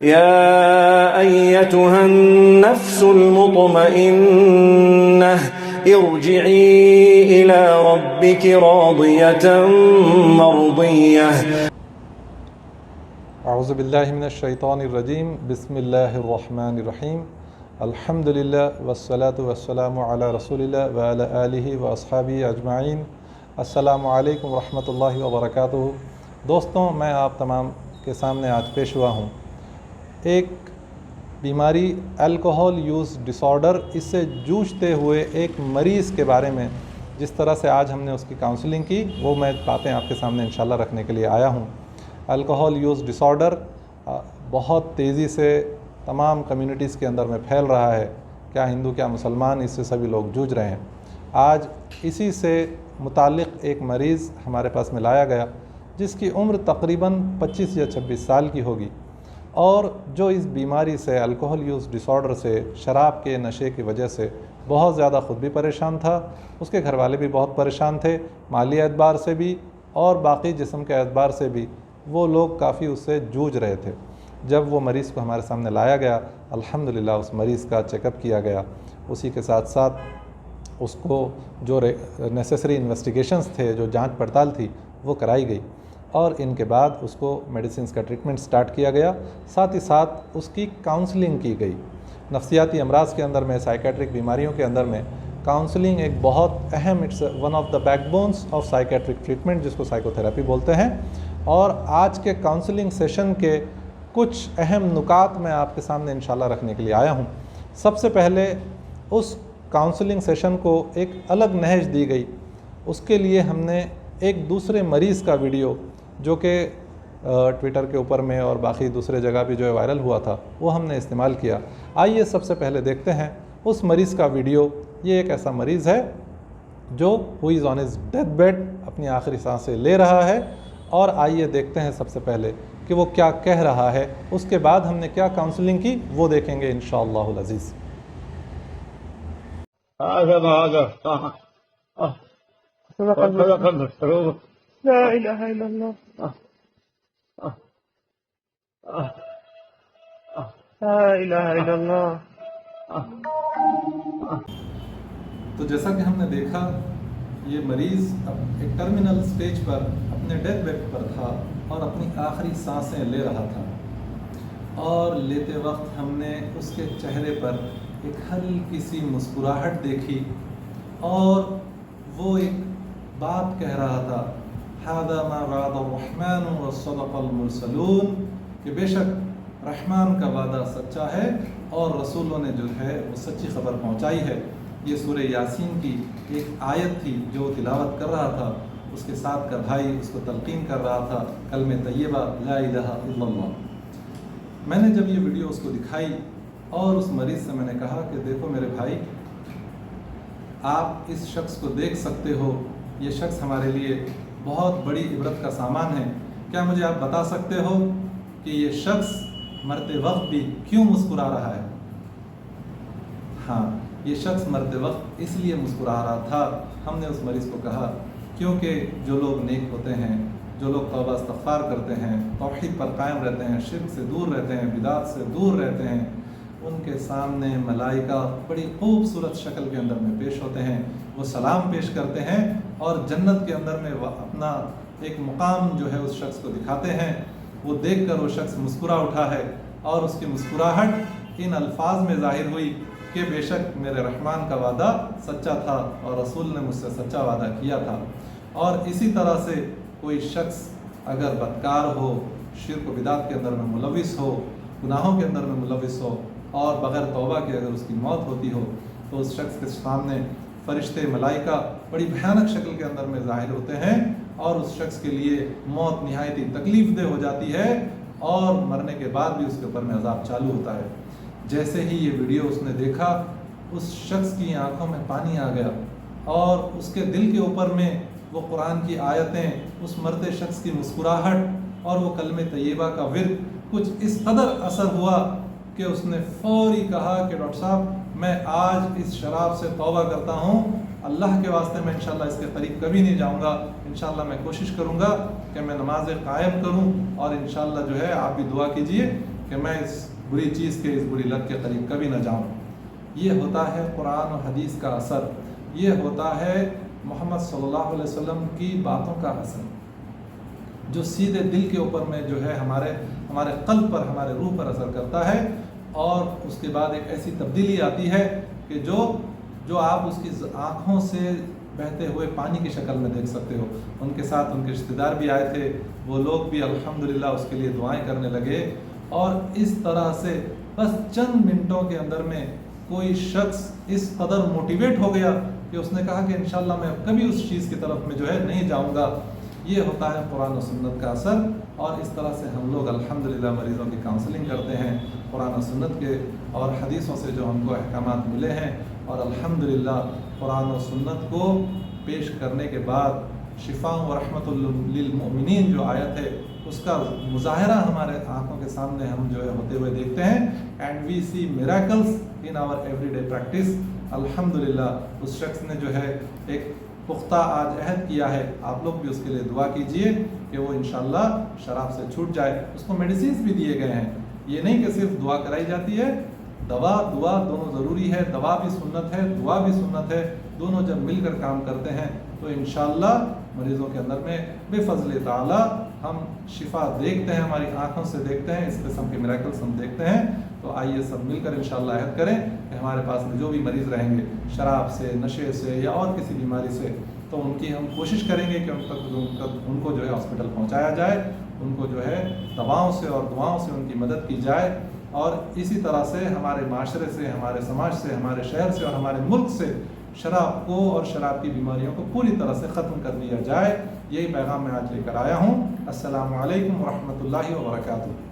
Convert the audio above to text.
يا أيتها النفس المطمئنة ارجعي إلى ربك راضية مرضية. اعوذ باللہ من الشیطان الرجیم. بسم اللہ الرحمن الرحیم. الحمد للہ والصلاة والسلام علی رسول اللہ وعلی آلہ واصحابہ اجمعین. السلام علیکم ورحمۃ اللہ وبرکاتہ. دوستوں، میں آپ تمام کے سامنے آج پیش ہوا ہوں. ایک بیماری الکوہل یوز ڈس آرڈر، اس سے جوجھتے ہوئے ایک مریض کے بارے میں جس طرح سے آج ہم نے اس کی کاؤنسلنگ کی، وہ میں باتیں آپ کے سامنے انشاءاللہ رکھنے کے لیے آیا ہوں. الکوہل یوز ڈس آرڈر بہت تیزی سے تمام کمیونٹیز کے اندر میں پھیل رہا ہے. کیا ہندو کیا مسلمان، اس سے سبھی لوگ جوجھ رہے ہیں. آج اسی سے متعلق ایک مریض ہمارے پاس میں لایا گیا جس کی عمر تقریباً 25 یا 26 سال کی ہوگی، اور جو اس بیماری سے، الکوہل یوز ڈس آرڈر سے، شراب کے نشے کی وجہ سے بہت زیادہ خود بھی پریشان تھا. اس کے گھر والے بھی بہت پریشان تھے، مالی اعتبار سے بھی اور باقی جسم کے اعتبار سے بھی. وہ لوگ کافی اس سے جوجھ رہے تھے. جب وہ مریض کو ہمارے سامنے لایا گیا، الحمدللہ اس مریض کا چیک اپ کیا گیا. اسی کے ساتھ ساتھ اس کو جو نیسیسری انویسٹیگیشنز تھے، جو جانچ پڑتال تھی، وہ کرائی گئی، اور ان کے بعد اس کو میڈیسنز کا ٹریٹمنٹ سٹارٹ کیا گیا. ساتھ ہی ساتھ اس کی کاؤنسلنگ کی گئی. نفسیاتی امراض کے اندر میں، سائیکیٹرک بیماریوں کے اندر میں کاؤنسلنگ ایک بہت اہم، it's one of the back bones of psychiatric treatment, جس کو سائیکو تھراپی بولتے ہیں. اور آج کے کاؤنسلنگ سیشن کے کچھ اہم نکات میں آپ کے سامنے انشاءاللہ رکھنے کے لیے آیا ہوں. سب سے پہلے اس کاؤنسلنگ سیشن کو ایک الگ نہج دی گئی. اس کے لیے ہم نے ایک دوسرے مریض کا ویڈیو، جو کہ ٹویٹر کے اوپر میں اور باقی دوسرے جگہ بھی جو ہے وائرل ہوا تھا، وہ ہم نے استعمال کیا. آئیے سب سے پہلے دیکھتے ہیں اس مریض کا ویڈیو. یہ ایک ایسا مریض ہے جو ہو از آن ہز ڈیتھ بیڈ، اپنی آخری سانسیں لے رہا ہے. اور آئیے دیکھتے ہیں سب سے پہلے کہ وہ کیا کہہ رہا ہے. اس کے بعد ہم نے کیا کاؤنسلنگ کی وہ دیکھیں گے انشاءاللہ العزیز. لا إله إلا الله لا إله إلا الله. تو جیسا کہ ہم نے دیکھا، یہ مریض ایک ٹرمینل سٹیج پر اپنے ڈیتھ بیڈ پر تھا اور اپنی آخری سانسیں لے رہا تھا. اور لیتے وقت ہم نے اس کے چہرے پر ایک ہلکی سی مسکراہٹ دیکھی، اور وہ ایک بات کہہ رہا تھا، هذا ما وعد الرحمن وصدق المرسلون، کہ بے شک رحمان کا وعدہ سچا ہے اور رسولوں نے جو ہے وہ سچی خبر پہنچائی ہے. یہ سورہ یاسین کی ایک آیت تھی جو وہ تلاوت کر رہا تھا. اس کے ساتھ کا بھائی اس کو تلقین کر رہا تھا کلمہ طیبہ لا الہ الا اللہ. میں نے جب یہ ویڈیو اس کو دکھائی اور اس مریض سے میں نے کہا کہ دیکھو میرے بھائی، آپ اس شخص کو دیکھ سکتے ہو، یہ شخص ہمارے لیے بہت بڑی عبرت کا سامان ہے. کیا مجھے آپ بتا سکتے ہو کہ یہ شخص مرتے وقت بھی کیوں مسکرا رہا ہے؟ ہاں، یہ شخص مرتے وقت اس لیے مسکرا رہا تھا. ہم نے اس مریض کو کہا کیونکہ جو لوگ نیک ہوتے ہیں، جو لوگ توبہ استغفار کرتے ہیں، توحید پر قائم رہتے ہیں، شرک سے دور رہتے ہیں، بدعات سے دور رہتے ہیں، ان کے سامنے ملائکہ بڑی خوبصورت شکل کے اندر میں پیش ہوتے ہیں. وہ سلام پیش کرتے ہیں اور جنت کے اندر میں اپنا ایک مقام جو ہے اس شخص کو دکھاتے ہیں. وہ دیکھ کر وہ شخص مسکرا اٹھا ہے، اور اس کی مسکراہٹ ان الفاظ میں ظاہر ہوئی کہ بے شک میرے رحمان کا وعدہ سچا تھا اور رسول نے مجھ سے سچا وعدہ کیا تھا. اور اسی طرح سے کوئی شخص اگر بدکار ہو، شرک و بدعات کے اندر میں ملوث ہو، گناہوں کے اندر میں ملوث ہو، اور بغیر توبہ کے اگر اس کی موت ہوتی ہو، تو اس شخص کے سامنے فرشتے، ملائکہ بڑی بھیانک شکل کے اندر میں ظاہر ہوتے ہیں، اور اس شخص کے لیے موت نہایت ہی تکلیف دہ ہو جاتی ہے، اور مرنے کے بعد بھی اس کے اوپر میں عذاب چالو ہوتا ہے. جیسے ہی یہ ویڈیو اس نے دیکھا، اس شخص کی آنکھوں میں پانی آ گیا، اور اس کے دل کے اوپر میں وہ قرآن کی آیتیں، اس مرتے شخص کی مسکراہٹ اور وہ کلمہ طیبہ کا ورد کچھ اس قدر اثر ہوا کہ اس نے فوری کہا کہ ڈاکٹر صاحب میں آج اس شراب سے توبہ کرتا ہوں، اللہ کے واسطے میں انشاءاللہ اس کے قریب کبھی نہیں جاؤں گا. انشاءاللہ میں کوشش کروں گا کہ میں نماز قائم کروں، اور انشاءاللہ جو ہے آپ بھی دعا کیجئے کہ میں اس بری چیز کے، اس بری لت کے قریب کبھی نہ جاؤں۔ یہ ہوتا ہے قرآن و حدیث کا اثر، یہ ہوتا ہے محمد صلی اللہ علیہ وسلم کی باتوں کا اثر، جو سیدھے دل کے اوپر میں جو ہے ہمارے قلب پر، ہمارے روح پر اثر کرتا ہے، اور اس کے بعد ایک ایسی تبدیلی آتی ہے کہ جو آپ اس کی آنکھوں سے بہتے ہوئے پانی کی شکل میں دیکھ سکتے ہو۔ ان کے ساتھ ان کے رشتہ دار بھی آئے تھے، وہ لوگ بھی الحمدللہ اس کے لیے دعائیں کرنے لگے، اور اس طرح سے بس چند منٹوں کے اندر میں کوئی شخص اس قدر موٹیویٹ ہو گیا کہ اس نے کہا کہ انشاءاللہ میں اب کبھی اس چیز کی طرف میں جو ہے نہیں جاؤں گا۔ یہ ہوتا ہے قرآن و سنت کا اثر، اور اس طرح سے ہم لوگ الحمدللہ مریضوں کی کاؤنسلنگ کرتے ہیں قرآن و سنت کے اور حدیثوں سے جو ہم کو احکامات ملے ہیں، اور الحمدللہ قرآن و سنت کو پیش کرنے کے بعد شفاء و رحمت للمؤمنین جو آیت ہے اس کا مظاہرہ ہمارے آنکھوں کے سامنے ہم جو ہے ہوتے ہوئے دیکھتے ہیں، and we see miracles in our every day practice. الحمدللہ اس شخص نے جو ہے ایک پختہ آج عہد کیا ہے، آپ لوگ بھی اس کے لیے دعا کیجئے کہ وہ انشاءاللہ شراب سے چھوٹ جائے۔ اس کو میڈیسینز بھی دیے گئے ہیں، یہ نہیں کہ صرف دعا کرائی جاتی ہے، دوا دونوں ضروری ہے، دوا بھی سنت ہے، دعا بھی سنت ہے، دونوں جب مل کر کام کرتے ہیں تو انشاءاللہ مریضوں کے اندر میں بے فضل تعالی ہم شفا دیکھتے ہیں، ہماری آنکھوں سے دیکھتے ہیں، اس قسم کے میراکلز ہم دیکھتے ہیں۔ تو آئیے سب مل کر انشاءاللہ عہد کریں کہ ہمارے پاس میں جو بھی مریض رہیں گے شراب سے، نشے سے یا اور کسی بیماری سے، تو ان کی ہم کوشش کریں گے کہ ان کو جو ہے ہاسپٹل پہنچایا جائے، ان کو جو ہے دواؤں سے اور دعاؤں سے ان کی مدد کی جائے، اور اسی طرح سے ہمارے معاشرے سے، ہمارے سماج سے، ہمارے شہر سے اور ہمارے ملک سے شراب کو اور شراب کی بیماریوں کو پوری طرح سے ختم کر دیا جائے۔ یہی پیغام میں آج لے کر آیا ہوں۔ السلام علیکم ورحمۃ اللہ وبرکاتہ۔